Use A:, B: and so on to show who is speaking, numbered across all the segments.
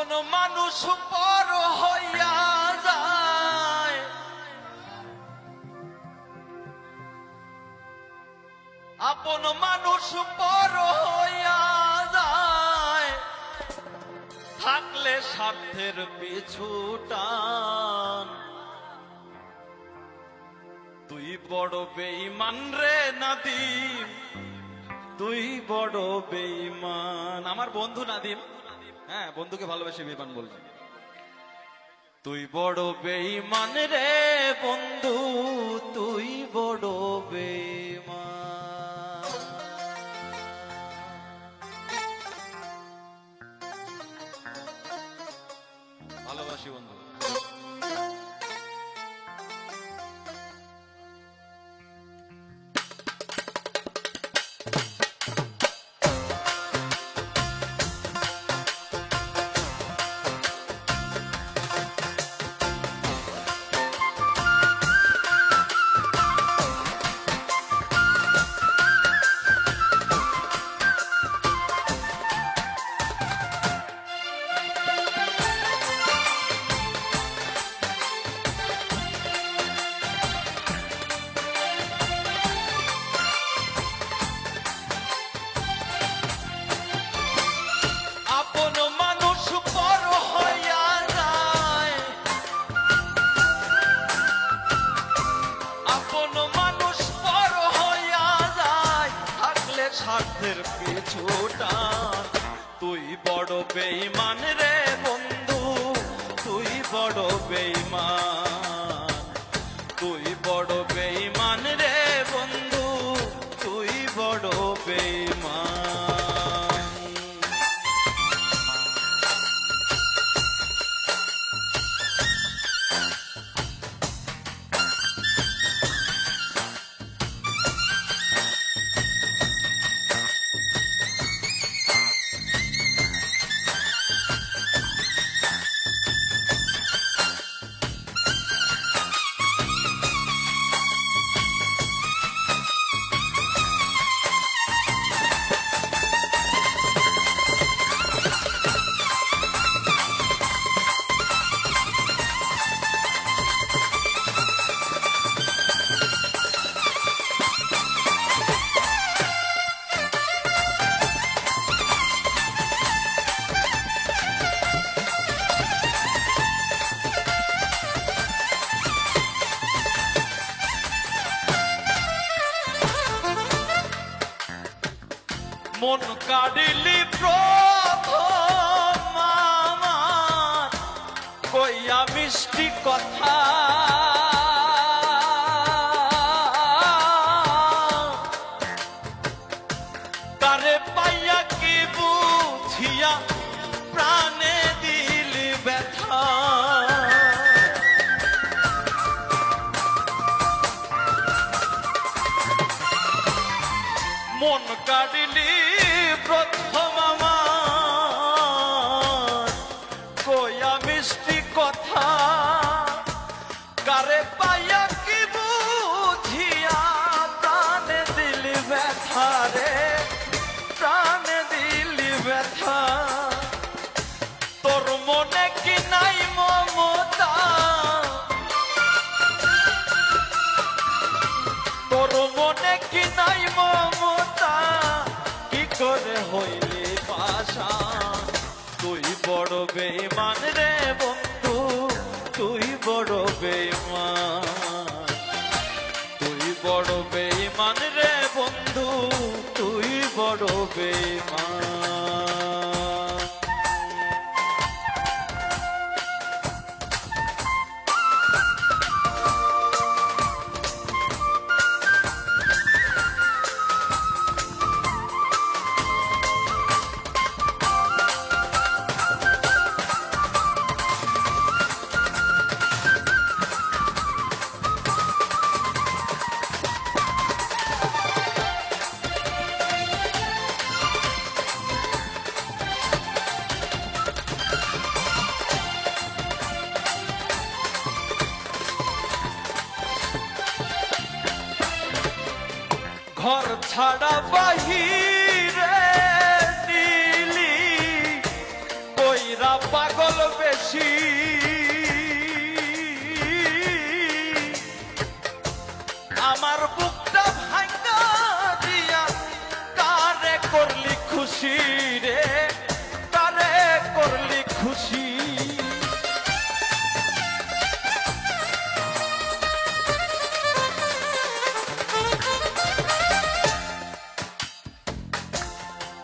A: আপন মানুষ পর হইয়া যায়, আপন মানুষ পর হইয়া যায়, থাকলে স্বার্থের পিছু টান। তুই বড় বেঈমান রে নাদিম, তুই বড় বেঈমান। আমার বন্ধু নাদিম, হ্যাঁ বন্ধুকে ভালোবেসে বেঈমান বলবে। তুই বড় বেঈমান রে বন্ধু, তুই বড় বেঈমান। ভালোবাসি বন্ধু। স্বার্থের পিছু টান। তুই বড় বেঈমান রে বন্ধু, তুই বড় বেঈমান। তুই বড় বেঈমান রে বন্ধু, তুই বড় বেঈমান। মন কাড়িলি প্রথম আমার কইয়া মিষ্টি কথা, তারে পাইয়া কি বুঝিয়া প্রাণে দিলি ব্যথা। মন কাড়িলি প্রথম আমার কইয়া মিষ্টি কথা, কারে পাইয়া কি বুঝিয়া প্রাণে দিলি ব্যথা রে, প্রাণে দিলি ব্যথা। তোর মনে কি নাই মমতা, তোর মনে কি নাই মমতা, কি করে হইলি পাশান। তুই বড় বেঈমান রে বন্ধু, তুই বড় বেঈমান। তুই বড় বেঈমান রে বন্ধু, তুই বড় বেঈমান। ঘর ছাড়া বাহিরে দিলি কইরা পাগল বেশি। আমার বুকটা ভাঙা দিয়া কারে করলি খুশি রে, কারে করলি খুশি।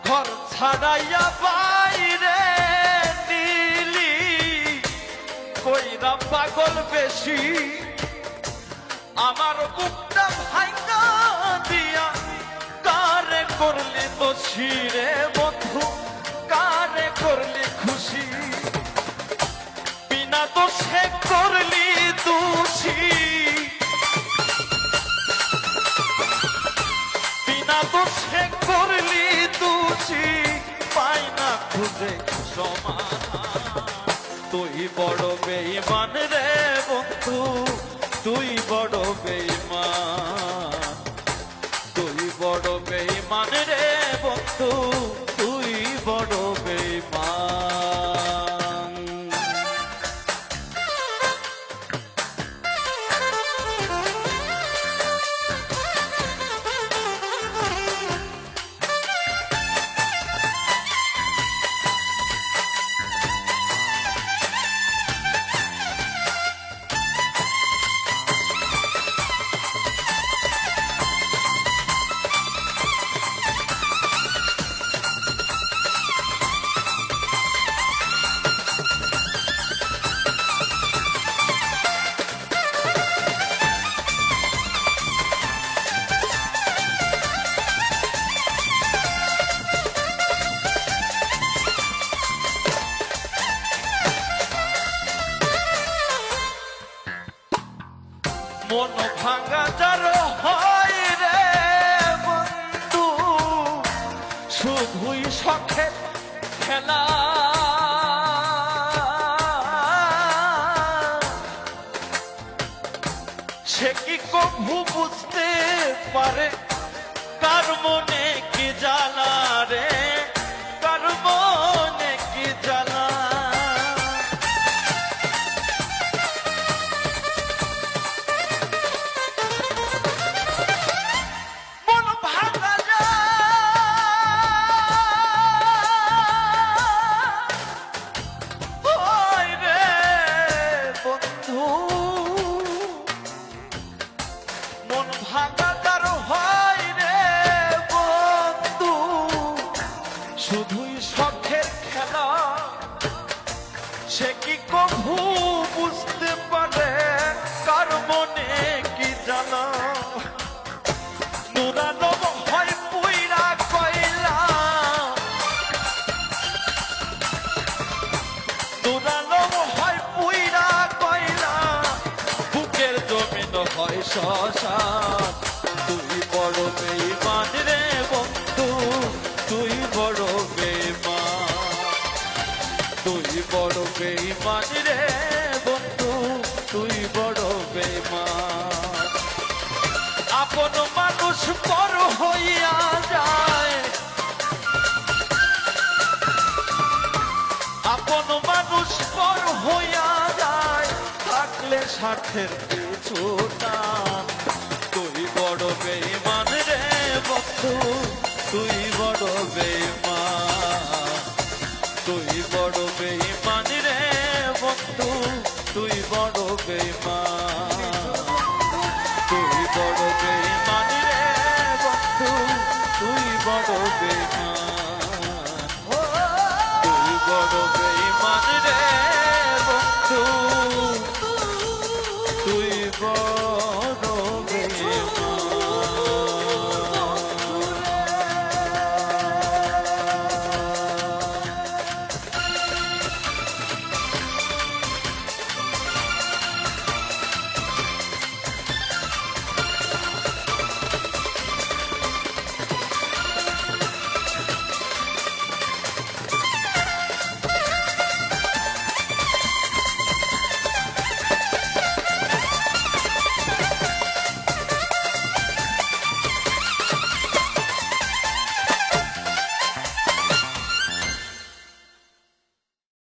A: ঘর ছাড়াইয়া বাইরে নিলি কইরা পাগল বেশি। আমার বুকটা ভাঙা দিয়া কারে করলি দোষী রে বন্ধু, কারে করলি খুশি। বিনা দোষে করলি দোষী, বিনা দোষে করলি দোষী, পাই না খুঁজে সমাধান। তুই বড় বেঈমান রে বন্ধু, তুই বড় বেঈমান, তুই বড় বেঈমান রে বন্ধু, তুই বড় বেঈমান। মন ভাঙা যার হয় রে বন্ধু, শুধুই শখে খেলা। সে কি কভু বুঝতে পারে কার মনে কি জ্বালা রে, কার মনে কি জ্বালা। মন ভাঙা তার হয় রে বন্ধু, শুধুই শখের খেলা। সে কি কভু বুঝতে পারে কার মনে কি জ্বালা। নুরানো হয় পুইরা কয়লা, নুরানো হয় পুইরা কয়লা, বুকের জমিন হয় শ্মশান। তুই বড় বেঈমান রে বন্ধু, তুই বড় বেঈমান, তুই বড় বেঈমান রে বন্ধু, তুই বড় বেঈমান। আপন মানুষ পর হইয়া যায়, আপন মানুষ পর হইয়া যায়, থাকলে স্বার্থের পিছু টান। তুই বড় বেঈমান রে বন্ধু, তুই বড় বেঈমান, তুই বড় বেঈমান রে বন্ধু, তুই বড় বেঈমান।